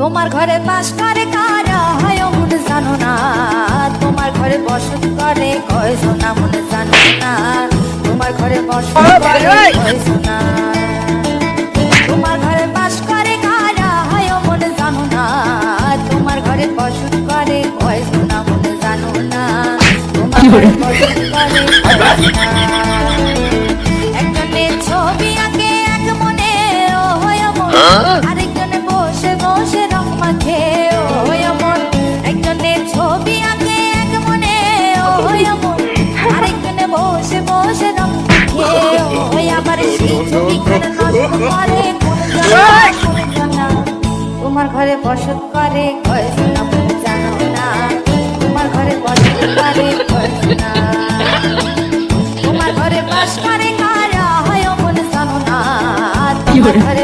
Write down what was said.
তোমার ঘরে বাস করে কারা হয় মন জানো না, তোমার ঘরে বসত করে কয়জন মন জানো না, তোমার ঘরে বসত করে কয়জন, তোমার ঘরে বাস করে কারা হয় মন জানো না, তোমার ঘরে বসত করে কয়জন মন জানো না, তোমার ঘরে বসত করে কয়জন। একজনে ছবি আঁকে এক মনে ও হয় মন, আরেকজনে বসে বসে রং মাখে ও হয় মন, একজনে ছবি আঁকে এক মনে ও হয় মন, আরেকজনে বসে বসে রং মাখে ও হয়, আবার সেই ছবিখানা নষ্ট করে কোন জানা, তোমার ঘরে বসত করে কয়জন মন জানো না, তোমার ঘরে বসত করে কয়জন, তোমার ঘরে বাস করে কারা হয় মন জানো না, তোমার ঘরে